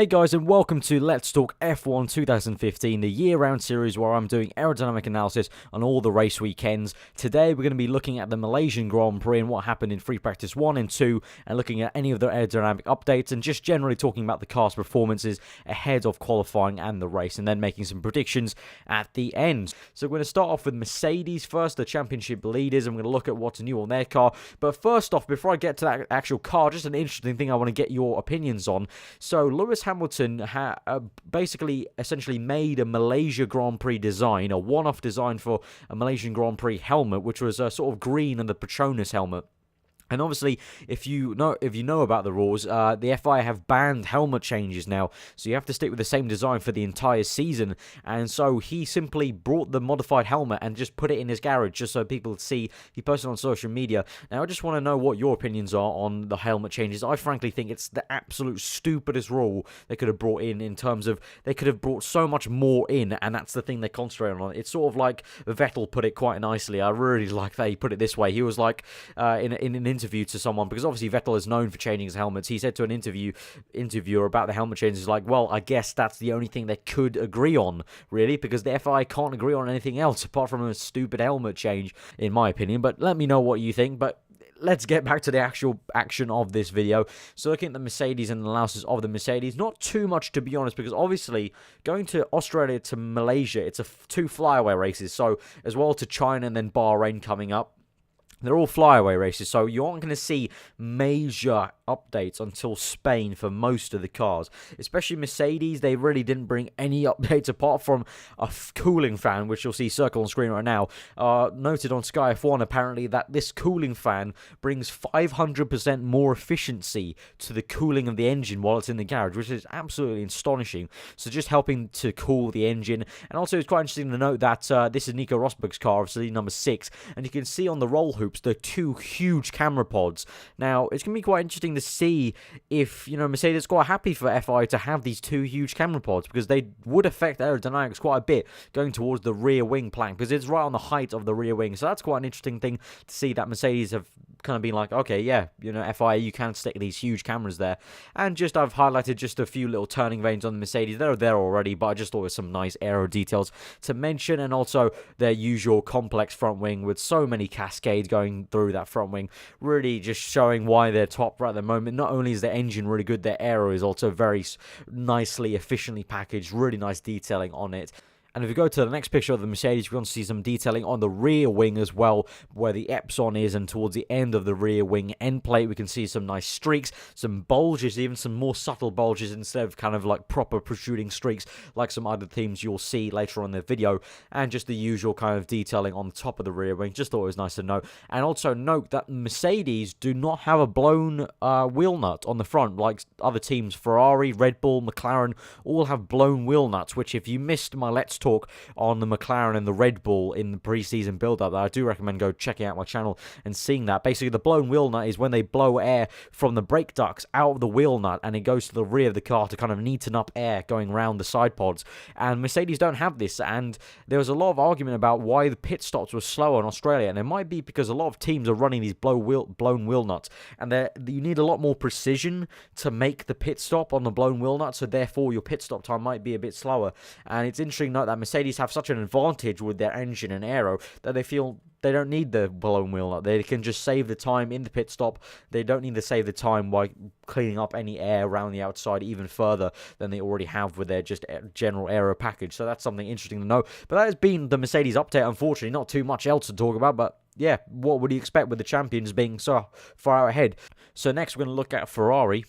Hey guys, and welcome to Let's Talk F1 2015, the year-round series where I'm doing aerodynamic analysis on all the race weekends. Today we're going to be looking at the Malaysian Grand Prix and what happened in free practice 1 and 2, and looking at any of the aerodynamic updates, and just generally talking about the car's performances ahead of qualifying and the race, and then making some predictions at the end. So we're going to start off with Mercedes first, the championship leaders, and we're going to look at what's new on their car. But first off, before I get to that actual car, just an interesting thing I want to get your opinions on. So Lewis Hamilton basically essentially made a Malaysia Grand Prix design, a one-off design for a Malaysian Grand Prix helmet, which was sort of green and the Petronas helmet. And obviously, if you know about the rules, the FIA have banned helmet changes now, so you have to stick with the same design for the entire season. And so he simply brought the modified helmet and just put it in his garage, just so people could see. He posted on social media. Now, I just want to know what your opinions are on the helmet changes. I frankly think it's the absolute stupidest rule they could have brought in terms of they could have brought so much more in, and that's the thing they concentrate on. It's sort of like Vettel put it quite nicely. I really like that he put it this way. He was like in an interview to someone, because obviously Vettel is known for changing his helmets. He said to an interviewer about the helmet changes, like, well, I guess that's the only thing they could agree on, really, because the FIA can't agree on anything else apart from a stupid helmet change, in my opinion. But let me know what you think. But let's get back to the actual action of this video. So looking at the Mercedes and the analysis of the Mercedes, not too much, to be honest, because obviously going to Australia to Malaysia, it's two flyaway races, so as well to China and then Bahrain coming up. They're all flyaway races, so you aren't going to see major updates until Spain for most of the cars. Especially Mercedes, they really didn't bring any updates apart from a cooling fan, which you'll see circle on screen right now. Noted on Sky F1 apparently that this cooling fan brings 500% more efficiency to the cooling of the engine while it's in the garage, which is absolutely astonishing. So just helping to cool the engine. And also it's quite interesting to note that this is Nico Rosberg's car, obviously number 6, and you can see on the roll hoops the two huge camera pods. Now, it's going to be quite interesting to see if, Mercedes quite happy for FIA to have these two huge camera pods, because they would affect aerodynamics quite a bit going towards the rear wing plank, because it's right on the height of the rear wing. So that's quite an interesting thing to see, that Mercedes have kind of been like, okay, yeah, FIA, you can stick these huge cameras there. And just I've highlighted just a few little turning vanes on the Mercedes. They're there already, but I just thought it was some nice aero details to mention. And also their usual complex front wing with so many cascades going through that front wing, really just showing why they're top right at the moment. Not only is their engine really good, their aero is also very nicely, efficiently packaged, really nice detailing on it. And if we go to the next picture of the Mercedes, we're going to see some detailing on the rear wing as well, where the Epson is, and towards the end of the rear wing end plate, we can see some nice streaks, some bulges, even some more subtle bulges instead of kind of like proper protruding streaks like some other teams you'll see later on in the video, and just the usual kind of detailing on the top of the rear wing. Just thought it was nice to note. And also note that Mercedes do not have a blown wheel nut on the front like other teams. Ferrari, Red Bull, McLaren all have blown wheel nuts, which if you missed my Let's Talk on the McLaren and the Red Bull in the pre-season build-up, I do recommend go checking out my channel and seeing that. Basically, the blown wheel nut is when they blow air from the brake ducts out of the wheel nut, and it goes to the rear of the car to kind of neaten up air going around the side pods. And Mercedes don't have this, and there was a lot of argument about why the pit stops were slower in Australia, and it might be because a lot of teams are running these blown wheel nuts, and you need a lot more precision to make the pit stop on the blown wheel nut, so therefore your pit stop time might be a bit slower. And it's interesting to note that Mercedes have such an advantage with their engine and aero that they feel they don't need the blown wheel nut. They can just save the time in the pit stop. They don't need to save the time by cleaning up any air around the outside even further than they already have with their just general aero package. So that's something interesting to know. But that has been the Mercedes update, unfortunately. Not too much else to talk about, but yeah, what would you expect with the champions being so far out ahead? So next we're going to look at Ferrari.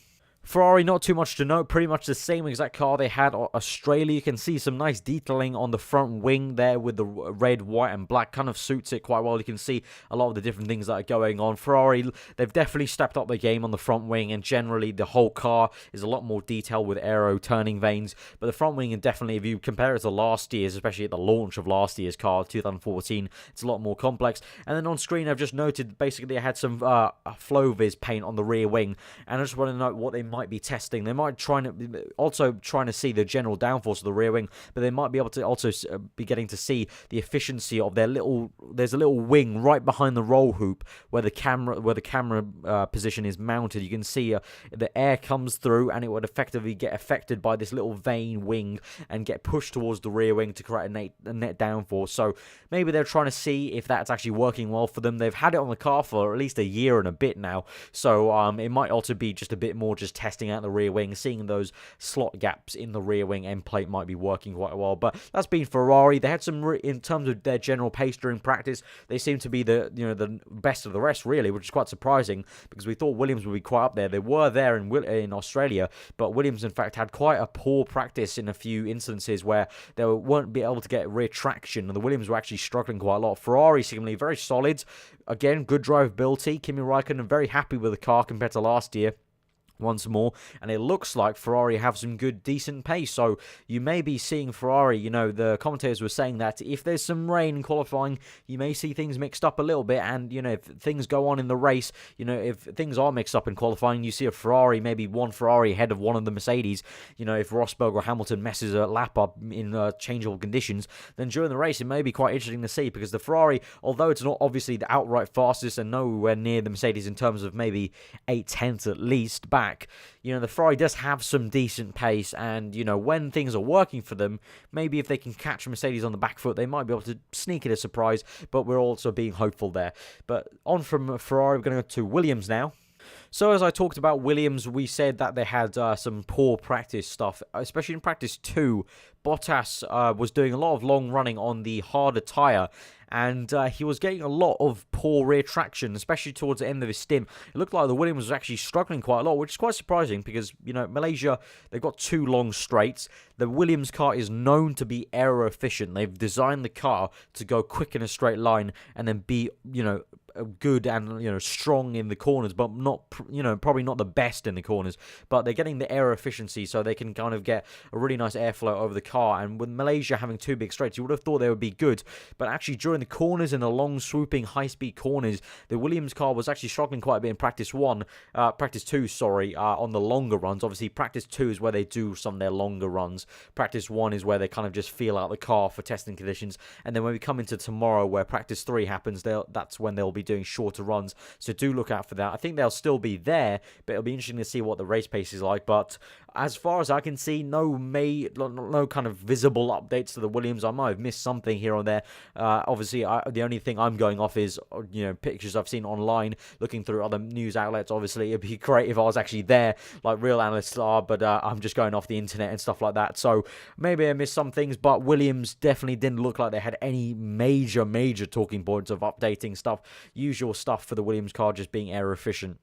Ferrari, not too much to note, pretty much the same exact car they had on Australia. You can see some nice detailing on the front wing there with the red, white and black, kind of suits it quite well. You can see a lot of the different things that are going on. Ferrari, they've definitely stepped up the game on the front wing, and generally the whole car is a lot more detailed with aero turning vanes. But the front wing, and definitely if you compare it to last year's, especially at the launch of last year's car, 2014, it's a lot more complex. And then on screen, I've just noted basically they had some Flovis paint on the rear wing, and I just want to note what they might be testing. They might trying to see the general downforce of the rear wing, but they might be able to also be getting to see the efficiency of their little. There's a little wing right behind the roll hoop where the camera position is mounted. You can see the air comes through, and it would effectively get affected by this little vane wing and get pushed towards the rear wing to create a net downforce. So maybe they're trying to see if that's actually working well for them. They've had it on the car for at least a year and a bit now, so it might also be just a bit more just testing out the rear wing, seeing those slot gaps in the rear wing end plate might be working quite well. But that's been Ferrari. They had some in terms of their general pace during practice. They seem to be the best of the rest, really, which is quite surprising because we thought Williams would be quite up there. They were there in Australia, but Williams in fact had quite a poor practice in a few instances where they weren't be able to get rear traction, and the Williams were actually struggling quite a lot. Ferrari seemingly very solid. Again, good drivability. Kimi Räikkönen very happy with the car compared to last year. Once more, and it looks like Ferrari have some good, decent pace. So you may be seeing Ferrari, the commentators were saying that if there's some rain in qualifying, you may see things mixed up a little bit, and, if things go on in the race, if things are mixed up in qualifying, you see a Ferrari, maybe one Ferrari ahead of one of the Mercedes, if Rosberg or Hamilton messes a lap up in changeable conditions, then during the race, it may be quite interesting to see, because the Ferrari, although it's not obviously the outright fastest and nowhere near the Mercedes in terms of maybe 8/10 at least back, the Ferrari does have some decent pace, and when things are working for them, maybe if they can catch Mercedes on the back foot, they might be able to sneak it a surprise, but we're also being hopeful there. But on from Ferrari, we're going to go to Williams now. So as I talked about Williams, we said that they had some poor practice stuff, especially in practice 2. Bottas was doing a lot of long running on the harder tyre, and he was getting a lot of poor rear traction, especially towards the end of his stint. It looked like the Williams was actually struggling quite a lot, which is quite surprising because, Malaysia, they've got 2 long straights. The Williams car is known to be aero efficient. They've designed the car to go quick in a straight line and then be, good and strong in the corners, but not probably not the best in the corners, but they're getting the aero efficiency, so they can kind of get a really nice airflow over the car. And with Malaysia having 2 big straights, you would have thought they would be good, but actually during the corners and the long swooping high speed corners, the Williams car was actually struggling quite a bit in practice 2 on the longer runs. Obviously practice 2 is where they do some of their longer runs. Practice 1 is where they kind of just feel out the car for testing conditions, and then when we come into tomorrow where practice 3 happens, that's when they'll be doing shorter runs, so do look out for that. I think they'll still be there, but it'll be interesting to see what the race pace is like. But as far as I can see, no kind of visible updates to the Williams. I might have missed something here or there. Obviously, the only thing I'm going off is pictures I've seen online, looking through other news outlets. Obviously, it'd be great if I was actually there, like real analysts are, but I'm just going off the internet and stuff like that. So maybe I missed some things, but Williams definitely didn't look like they had any major talking points of updating stuff. Usual stuff for the Williams car just being aero efficient.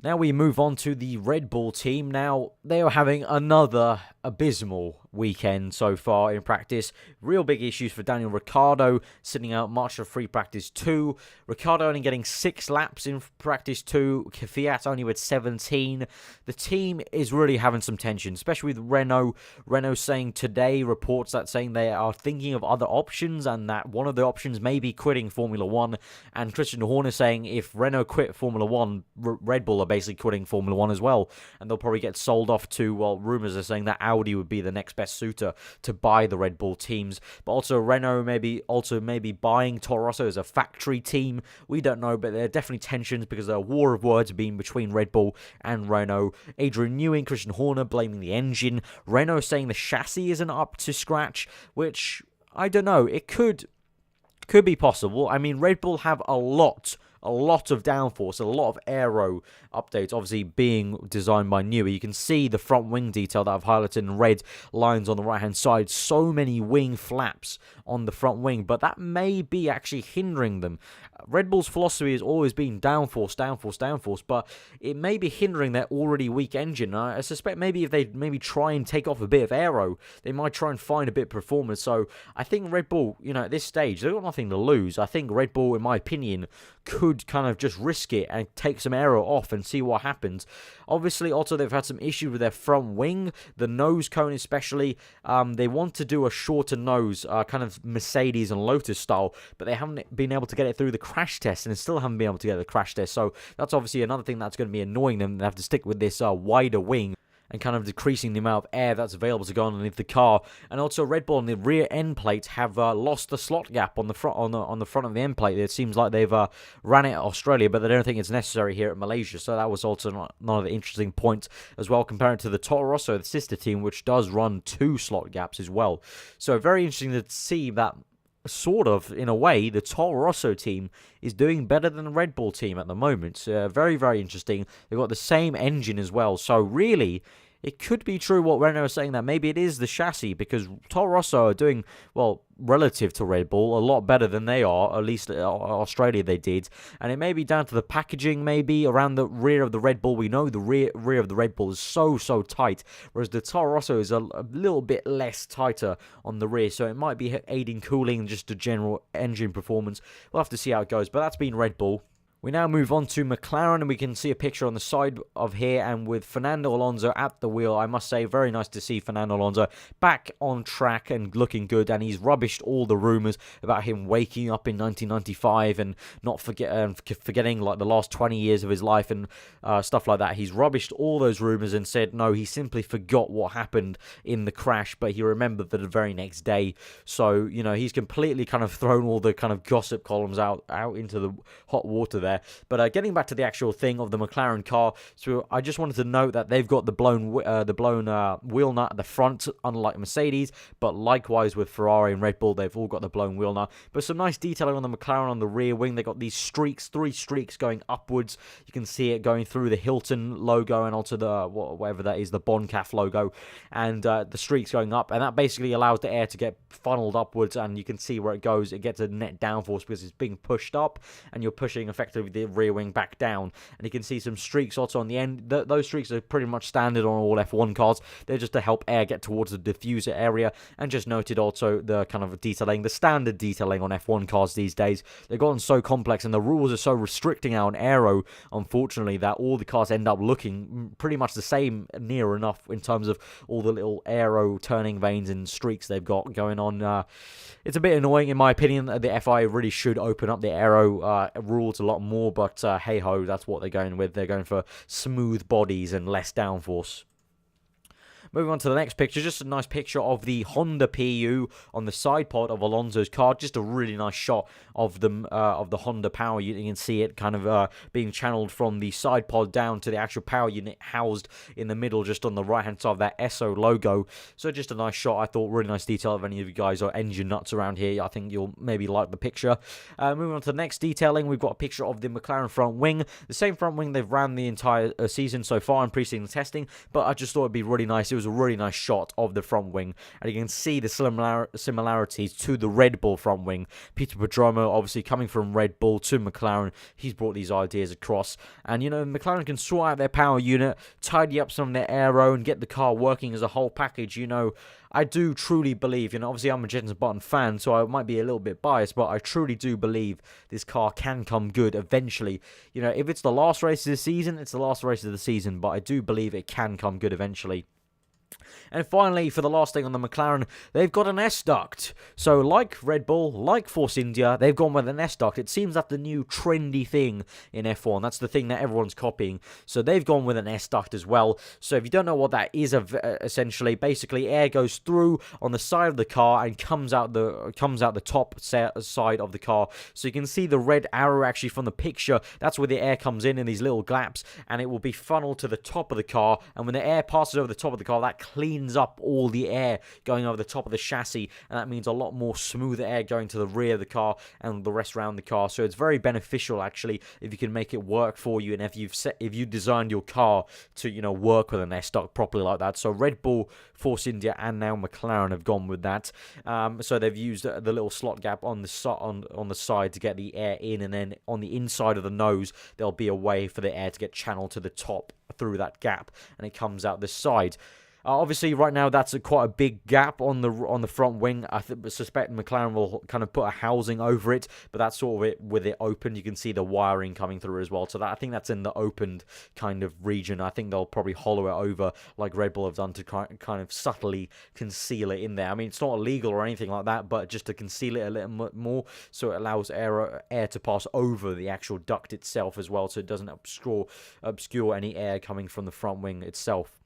Now we move on to the Red Bull team. Now, they are having another abysmal weekend so far in practice. Real big issues for Daniel Ricciardo, sitting out much of free practice 2. Ricciardo only getting 6 laps in practice 2. Kvyat only with 17. The team is really having some tension, especially with Renault. Renault saying today, reports that saying they are thinking of other options, and that one of the options may be quitting Formula 1. And Christian Horner saying if Renault quit Formula 1, Red Bull are basically quitting Formula 1 as well. And they'll probably get sold off to, rumours are saying that Audi would be the next best suitor to buy the Red Bull teams. But also Renault maybe buying Toro Rosso as a factory team. We don't know, but there are definitely tensions because there are war of words being between Red Bull and Renault. Adrian Newey, Christian Horner blaming the engine. Renault saying the chassis isn't up to scratch, which I don't know. It could be possible. I mean, Red Bull have a lot of downforce, a lot of aero updates, obviously being designed by Newey. You can see the front wing detail that I've highlighted in red lines on the right-hand side. So many wing flaps on the front wing, but that may be actually hindering them. Red Bull's philosophy has always been downforce, but it may be hindering their already weak engine. I suspect maybe if they try and take off a bit of aero, they might try and find a bit of performance. So I think Red Bull, at this stage, they've got nothing to lose. I think Red Bull, in my opinion, could could kind of just risk it and take some aero off and see what happens. Obviously, also, they've had some issues with their front wing, the nose cone especially. They want to do a shorter nose, kind of Mercedes and Lotus style, but they haven't been able to get it through the crash test, and still haven't been able to get the crash test. So that's obviously another thing that's going to be annoying them. They have to stick with this wider wing, and kind of decreasing the amount of air that's available to go underneath the car. And also, Red Bull on the rear end plate have lost the slot gap on the front on the front of the end plate. It seems like they've ran it at Australia, but they don't think it's necessary here at Malaysia. So that was also another interesting point as well, comparing to the Toro Rosso, the sister team, which does run 2 slot gaps as well. So very interesting to see that, sort of, in a way, the Toro Rosso team is doing better than the Red Bull team at the moment. Very, very interesting. They've got the same engine as well. So really, it could be true what Renault is saying, that maybe it is the chassis, because Toro Rosso are doing, well, relative to Red Bull, a lot better than they are. At least Australia they did. And it may be down to the packaging, maybe, around the rear of the Red Bull. We know the rear of the Red Bull is so tight, whereas the Toro Rosso is a little bit less tighter on the rear. So it might be aiding cooling and just the general engine performance. We'll have to see how it goes. But that's been Red Bull. We now move on to McLaren, and we can see a picture on the side of here, and with Fernando Alonso at the wheel. I must say, very nice to see Fernando Alonso back on track and looking good, and he's rubbished all the rumours about him waking up in 1995 and not forgetting like the last 20 years of his life and stuff like that. He's rubbished all those rumours and said, no, he simply forgot what happened in the crash, but he remembered that the very next day. So, you know, he's completely kind of thrown all the kind of gossip columns out into the hot water there. But getting back to the actual thing of the McLaren car, so I just wanted to note that they've got the blown wheel nut at the front, unlike Mercedes, but likewise with Ferrari and Red Bull, they've all got the blown wheel nut. But some nice detailing on the McLaren on the rear wing. They got these streaks, 3 streaks going upwards. You can see it going through the Hilton logo and onto the whatever that is, the Boncaf logo, and the streaks going up, and that basically allows the air to get funneled upwards, and you can see where it goes. It gets a net downforce because it's being pushed up, and you're pushing effectively the rear wing back down. And you can see some streaks also on the end. Those streaks are pretty much standard on all F1 cars. They're just to help air get towards the diffuser area. And just noted also the kind of detailing, the standard detailing on F1 cars these days. They've gotten so complex, and the rules are so restricting out on aero, unfortunately, that all the cars end up looking pretty much the same, near enough, in terms of all the little aero turning vanes and streaks they've got going on. It's a bit annoying, in my opinion. The FIA really should open up the aero rules a lot more, but hey ho, that's what they're going with. They're going for smooth bodies and less downforce. Moving on to the next picture, just a nice picture of the Honda PU on the side pod of Alonso's car. Just a really nice shot of the Honda power unit. You can see it kind of being channeled from the side pod down to the actual power unit housed in the middle, just on the right-hand side of that Esso logo. So just a nice shot. I thought really nice detail. If any of you guys are engine nuts around here, I think you'll maybe like the picture. Moving on to the next detailing, we've got a picture of the McLaren front wing. The same front wing they've ran the entire season so far in pre-season testing, but I just thought it'd be really nice. It was a really nice shot of the front wing, and you can see the similarities to the Red Bull front wing. Peter Prodromou, obviously coming from Red Bull to McLaren, he's brought these ideas across, and you know, McLaren can sort out their power unit, tidy up some of their aero, and get the car working as a whole package. You know, I do truly believe, you know, obviously I'm a Jenson Button fan, so I might be a little bit biased, but I truly do believe this car can come good eventually. You know, if it's the last race of the season, it's the last race of the season, but I do believe it can come good eventually. And finally, for the last thing on the McLaren, they've got an S-duct. So like Red Bull, like Force India, they've gone with an S-duct. It seems that's the new trendy thing in F1. That's the thing that everyone's copying. So they've gone with an S-duct as well. So if you don't know what that is, essentially, basically air goes through on the side of the car and comes out the top side of the car. So you can see the red arrow actually from the picture. That's where the air comes in these little gaps, and it will be funneled to the top of the car. And when the air passes over the top of the car, that cleans up all the air going over the top of the chassis, and that means a lot more smoother air going to the rear of the car and the rest around the car. So it's very beneficial actually if you can make it work for you, and if you designed your car to, you know, work with an S-duct properly like that. So Red Bull, Force India, and now McLaren have gone with that. So they've used the little slot gap on the side to get the air in, and then on the inside of the nose there'll be a way for the air to get channeled to the top through that gap, and it comes out this side. Obviously, right now that's quite a big gap on the front wing. I suspect McLaren will kind of put a housing over it, but that's sort of it with it open. You can see the wiring coming through as well. So I think that's in the opened kind of region. I think they'll probably hollow it over like Red Bull have done to kind of subtly conceal it in there. I mean, it's not illegal or anything like that, but just to conceal it a little bit more, so it allows air to pass over the actual duct itself as well, so it doesn't obscure any air coming from the front wing itself.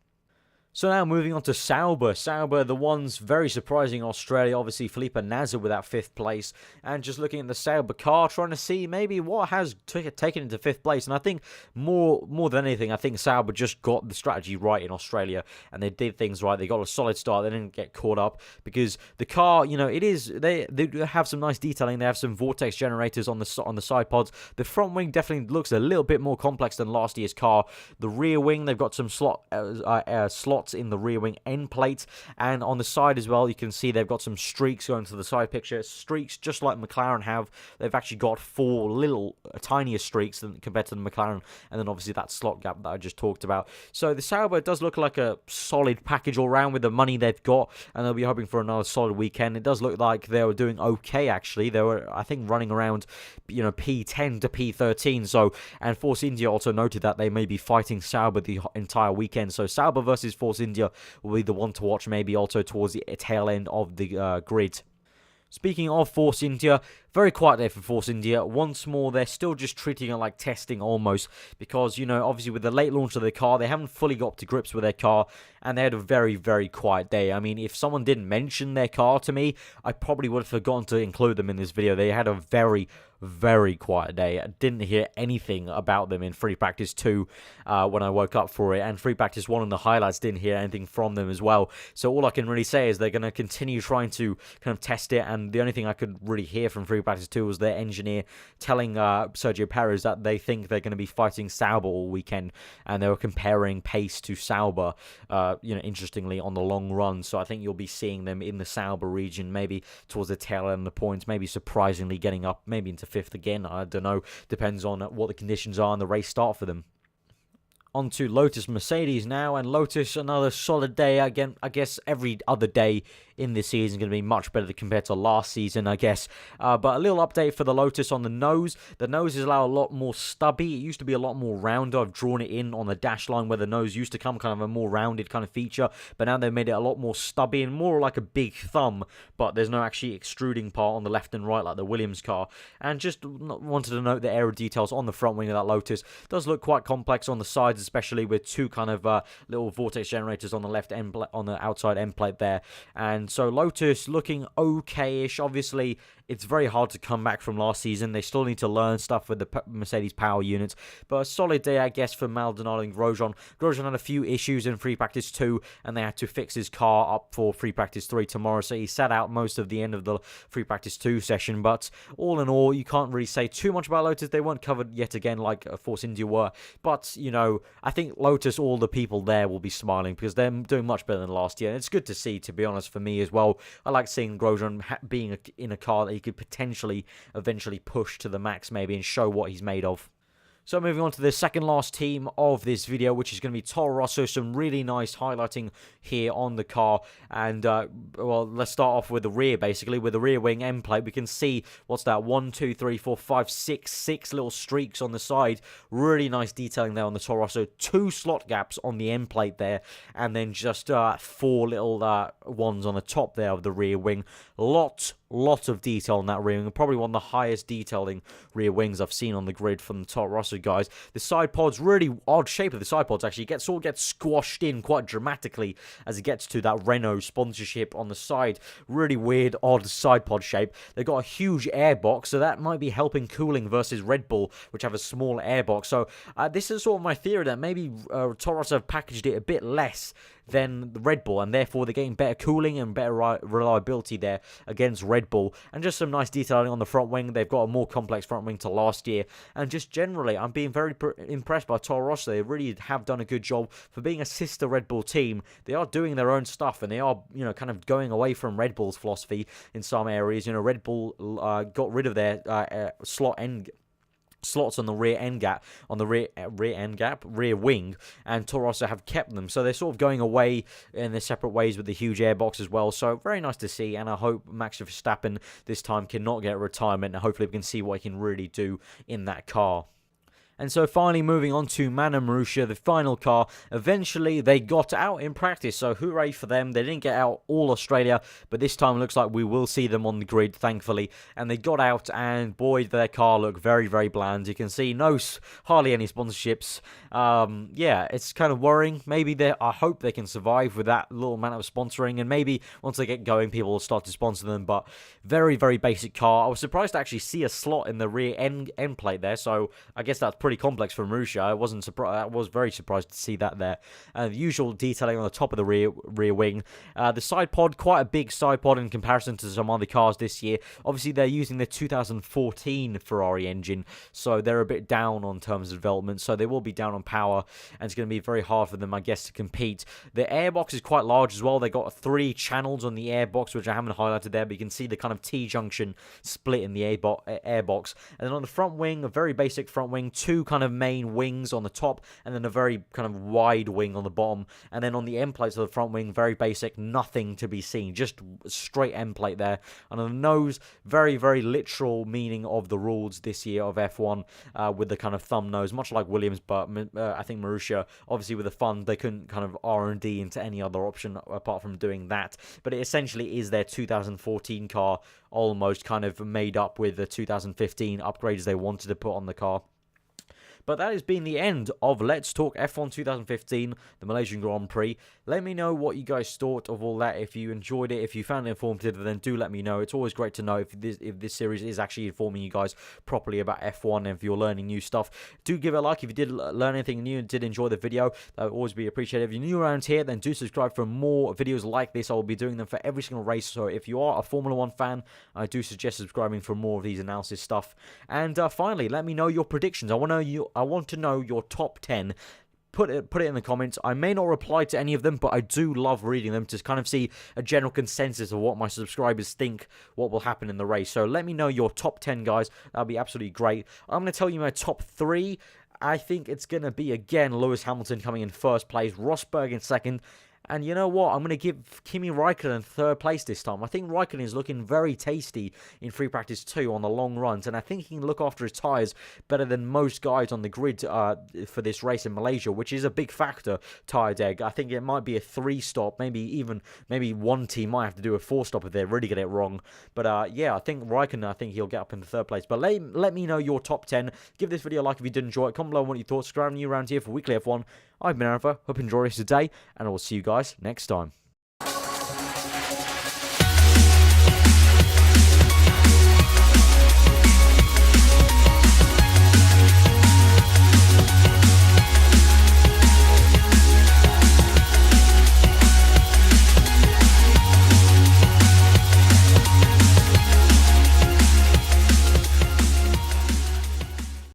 So now moving on to Sauber. Sauber, the ones very surprising in Australia. Obviously, Felipe Nasr with that 5th place. And just looking at the Sauber car, trying to see maybe what has taken into 5th place. And I think more than anything, I think Sauber just got the strategy right in Australia. And they did things right. They got a solid start. They didn't get caught up. Because the car, you know, they have some nice detailing. They have some vortex generators on the side pods. The front wing definitely looks a little bit more complex than last year's car. The rear wing, they've got some slots in the rear wing end plate, and on the side as well you can see they've got some streaks going to the side picture. Streaks just like McLaren have. They've actually got 4 little tinier streaks compared to the McLaren, and then obviously that slot gap that I just talked about. So the Sauber does look like a solid package all round with the money they've got, and they'll be hoping for another solid weekend. It does look like they were doing okay actually. They were, I think, running around, you know, P10 to P13. So, and Force India also noted that they may be fighting Sauber the entire weekend. So Sauber versus Force India will be the one to watch, maybe also towards the tail end of the grid. Speaking of Force India, very quiet day for Force India. Once more, they're still just treating it like testing almost, because, you know, obviously with the late launch of their car, they haven't fully got to grips with their car, and they had a very, very quiet day. I mean, if someone didn't mention their car to me, I probably would have forgotten to include them in this video. They had a very, very quiet day. I didn't hear anything about them in Free Practice 2 when I woke up for it, and Free Practice 1 in the highlights didn't hear anything from them as well. So all I can really say is they're going to continue trying to kind of test it, and the only thing I could really hear from Free Practice 2 was their engineer telling Sergio Perez that they think they're going to be fighting Sauber all weekend, and they were comparing pace to Sauber, you know, interestingly, on the long run. So I think you'll be seeing them in the Sauber region, maybe towards the tail end of the points, maybe surprisingly getting up, maybe into 5th again. I don't know. Depends on what the conditions are and the race start for them. On to Lotus Mercedes now, and Lotus, another solid day. Again, I guess every other day in this season is going to be much better compared to last season, I guess. But a little update for the Lotus on the nose. The nose is now a lot more stubby. It used to be a lot more rounder. I've drawn it in on the dash line where the nose used to come, kind of a more rounded kind of feature. But now they've made it a lot more stubby and more like a big thumb. But there's no actually extruding part on the left and right like the Williams car. And just wanted to note the aero details on the front wing of that Lotus. It does look quite complex on the sides, especially with 2 kind of little vortex generators on the left end, on the outside end plate there. And so Lotus looking okay-ish. Obviously, it's very hard to come back from last season. They still need to learn stuff with the Mercedes power units. But a solid day, I guess, for Maldonado and Grosjean. Grosjean had a few issues in Free Practice 2, and they had to fix his car up for Free Practice 3 tomorrow. So he sat out most of the end of the Free Practice 2 session. But all in all, you can't really say too much about Lotus. They weren't covered yet again like Force India were. But, you know, I think Lotus, all the people there will be smiling because they're doing much better than last year. And it's good to see, to be honest, for me as well. I like seeing Grosjean being in a car that he could potentially eventually push to the max maybe and show what he's made of. So moving on to the second last team of this video, which is going to be Toro Rosso. Some really nice highlighting here on the car. And, well, let's start off with the rear, basically. With the rear wing end plate, we can see, what's that, 1, 2, 3, 4, 5, 6 little streaks on the side. Really nice detailing there on the Toro Rosso. 2 slot gaps on the end plate there. And then just 4 little ones on the top there of the rear wing. Lot of detail on that rear wing. Probably one of the highest detailing rear wings I've seen on the grid from the Toro Rosso guys. The side pods, really odd shape of the side pods actually. Sort of gets squashed in quite dramatically as it gets to that Renault sponsorship on the side. Really weird, odd side pod shape. They've got a huge airbox, so that might be helping cooling versus Red Bull, which have a small airbox. So this is sort of my theory that maybe Toro Rosso have packaged it a bit less than the Red Bull, and therefore they're getting better cooling and better reliability there against Red Bull. And just some nice detailing on the front wing. They've got a more complex front wing to last year, and just generally I'm being very impressed by Toro Rosso. They really have done a good job for being a sister Red Bull team. They are doing their own stuff, and they are, you know, kind of going away from Red Bull's philosophy in some areas. You know, Red Bull got rid of their slot slots on the rear end gap, on the rear wing, and Toro Rosso have kept them. So they're sort of going away in their separate ways with the huge airbox as well. So very nice to see, and I hope Max Verstappen this time cannot get retirement, and hopefully we can see what he can really do in that car. And so finally moving on to Manor Marussia, the final car. Eventually they got out in practice, so hooray for them. They didn't get out all Australia, but this time it looks like we will see them on the grid, thankfully. And they got out, and boy, their car looked very, very bland. You can see hardly any sponsorships. Yeah, it's kind of worrying. Maybe I hope they can survive with that little amount of sponsoring, and maybe once they get going, people will start to sponsor them. But very, very basic car. I was surprised to actually see a slot in the rear end plate there, so I guess that's pretty complex for Marussia. I was very surprised to see that there. The usual detailing on the top of the rear wing. The side pod, quite a big side pod in comparison to some other cars this year. Obviously, they're using the 2014 Ferrari engine, so they're a bit down on terms of development, so they will be down on power, and it's going to be very hard for them, I guess, to compete. The airbox is quite large as well. They got 3 channels on the airbox, which I haven't highlighted there, but you can see the kind of T-junction split in the airbox. And then on the front wing, a very basic front wing, 2 kind of main wings on the top, and then a very kind of wide wing on the bottom. And then on the end plates of the front wing, very basic, nothing to be seen, just straight end plate there. And on the nose, very, very literal meaning of the rules this year of F1, with the kind of thumb nose, much like Williams, but I think Marussia, obviously with the fund, they couldn't kind of R&D into any other option apart from doing that. But it essentially is their 2014 car, almost kind of made up with the 2015 upgrades they wanted to put on the car. But that has been the end of Let's Talk F1 2015, the Malaysian Grand Prix. Let me know what you guys thought of all that. If you enjoyed it, if you found it informative, then do let me know. It's always great to know if this series is actually informing you guys properly about F1 and if you're learning new stuff. Do give it a like if you did learn anything new and did enjoy the video. That would always be appreciated. If you're new around here, then do subscribe for more videos like this. I will be doing them for every single race. So if you are a Formula 1 fan, I do suggest subscribing for more of these analysis stuff. And finally, let me know your predictions. I want to know your top 10. Put it in the comments. I may not reply to any of them, but I do love reading them to kind of see a general consensus of what my subscribers think what will happen in the race. So let me know your top 10, guys. That'll be absolutely great. I'm going to tell you my top 3. I think it's going to be, again, Lewis Hamilton coming in first place, Rosberg in second. And you know what? I'm going to give Kimi Raikkonen third place this time. I think Raikkonen is looking very tasty in free practice 2 on the long runs. And I think he can look after his tyres better than most guys on the grid for this race in Malaysia, which is a big factor, tyre deg. I think it might be a 3-stop. Maybe one team might have to do a 4-stop if they really get it wrong. But yeah, I think Raikkonen, he'll get up in the third place. But let me know your top 10. Give this video a like if you did enjoy it. Comment below what you thought. Subscribe new around here for weekly F1. I've been aarava. Hope you enjoyed this today, and I will see you guys next time.